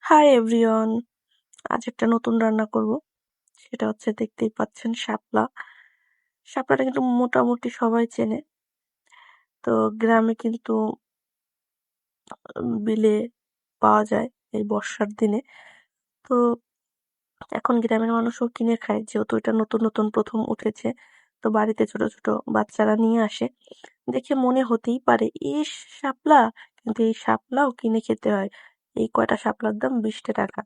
Hi everyone, আজ একটা নতুন রান্না করব। সেটা হচ্ছে দেখতেই পাচ্ছেন শাপলা। শাপলাটা কিন্তু মোটামুটি সবাই চেনে। তো গ্রামে কিন্তু বিলে পাওয়া যায় এই বর্ষার দিনে। তো এখন গ্রামের মানুষও কিনে খায় যেহেতু এটা নতুন নতুন প্রথম উঠেছে। তো বাড়িতে ছোট ছোট বাচ্চারা নিয়ে আসে। দেখে মনে হতেই পারে ইস শাপলা, কিন্তু এই শাপলাও কিনে খেতে হয়। এই কয়টা শাপলার দাম 20 টাকা।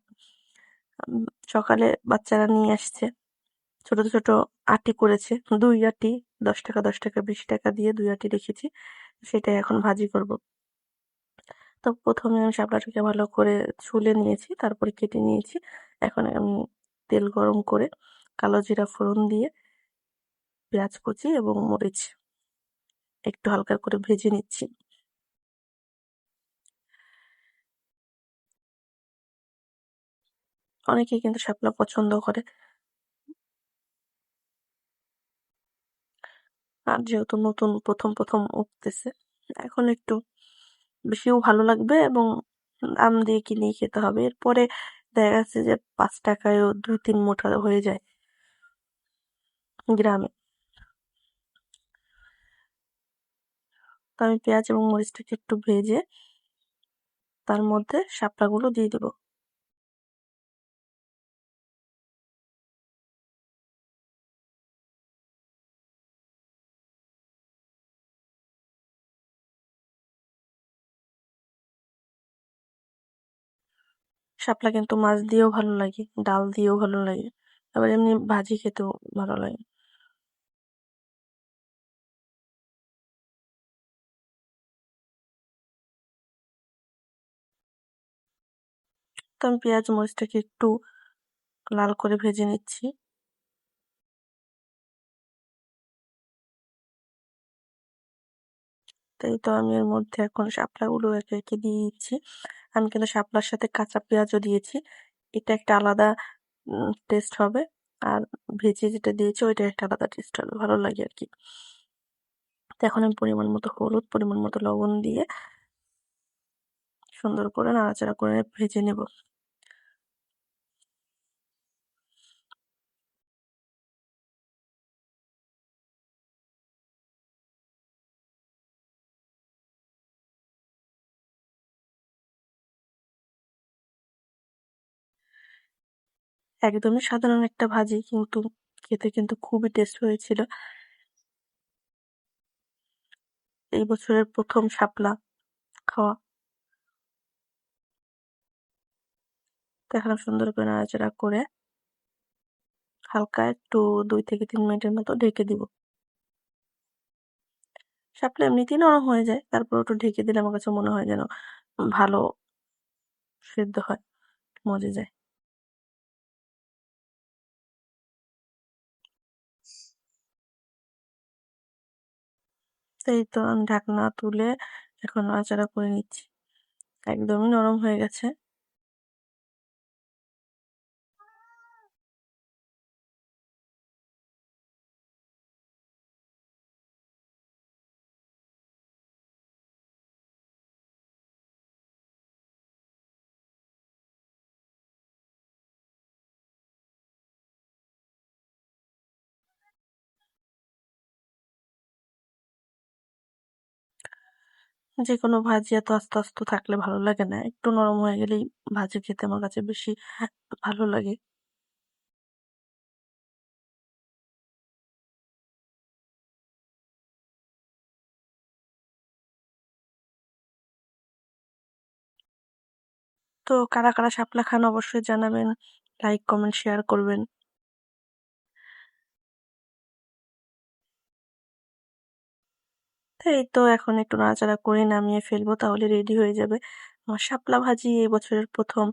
উম, সকালে বাচ্চারা নিয়ে আসছে, ছোট ছোট আটি করেছে, 2 আটি, 10 টাকা 10 টাকা 20 টাকা দিয়ে 2 আটি রেখেছি। সেটাই এখন ভাজি করব। তো প্রথমে আমি শাপলাটাকে ভালো করে ছুলে নিয়েছি, তারপরে কেটে নিয়েছি। এখন আমি তেল গরম করে কালো জিরা ফোড়ন দিয়ে পেঁয়াজ কুচি এবং মরিচ একটু হালকা করে ভেজে নিচ্ছি। অনেকেই কিন্তু শাপলা পছন্দ করে, আর যেহেতু নতুন প্রথম প্রথম উঠতেছে, এখন একটু বেশিও ভালো লাগবে এবং দাম দিয়ে কিনেই খেতে হবে। এরপরে দেখা যাচ্ছে যে 5 টাকায়ও 2-3 মুঠা হয়ে যায় গ্রামে। তো আমি পেঁয়াজ এবং মরিচটাকে একটু ভেজে তার মধ্যে শাপলাগুলো দিয়ে দেবো। শাপলা কিন্তু মাছ দিয়েও ভালো লাগে, ডাল দিয়েও ভালো লাগে, আবার এমনি ভাজি খেতেও ভালো লাগে। তো আমি পেঁয়াজ মরিচটাকে একটু লাল করে ভেজে নিচ্ছি। তাই তো আমি এর মধ্যে এখন শাপলাগুলো একে একে দিয়ে দিচ্ছি। আমি কিন্তু শাপলার সাথে কাঁচা পেঁয়াজও দিয়েছি। এটা একটা আলাদা টেস্ট হবে। আর ভেজে যেটা দিয়েছি ওইটা একটা আলাদা টেস্ট হবে, ভালো লাগে আর কি। তো এখন আমি পরিমাণ মতো হলুদ, পরিমাণ মতো লবণ দিয়ে সুন্দর করে নাড়াচাড়া করে ভেজে নেব। একদমই সাধারণ একটা ভাজি, কিন্তু খেতে কিন্তু খুবই টেস্ট হয়েছিল। এই বছরের প্রথম শাপলা খাওয়া। তো এখন আমি সুন্দর করে নাড়াচাড়া করে হালকা একটু 2 থেকে 3 মিনিটের মতো ঢেকে দিব। শাপলা এমনিতেই নরম হয়ে যায়, তারপর একটু ঢেকে দিলে আমার কাছে মনে হয় যেন ভালো সেদ্ধ হয়, মজে যায়। তো এই তো আমি ঢাকনা তুলে এখন নাড়াচাড়া করে নিচ্ছি। একদমই নরম হয়ে গেছে। যেকোনো ভাজি এত আস্তে আস্তে থাকলে ভালো লাগে না, একটু নরম হয়ে গেলেই ভাজি খেতে আমার কাছে বেশি ভালো লাগে। তো কারা কারা শাপলা খান অবশ্যই জানাবেন, লাইক কমেন্ট শেয়ার করবেন। তো এই তো এখন একটু নাড়াচাড়া করে নামিয়ে ফেলবো, তাহলে রেডি হয়ে যাবে আমার শাপলা ভাজি। এই বছরের প্রথম।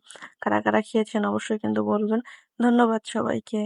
কারা কারা খেয়েছেন অবশ্যই কিন্তু বলবেন। ধন্যবাদ সবাইকে।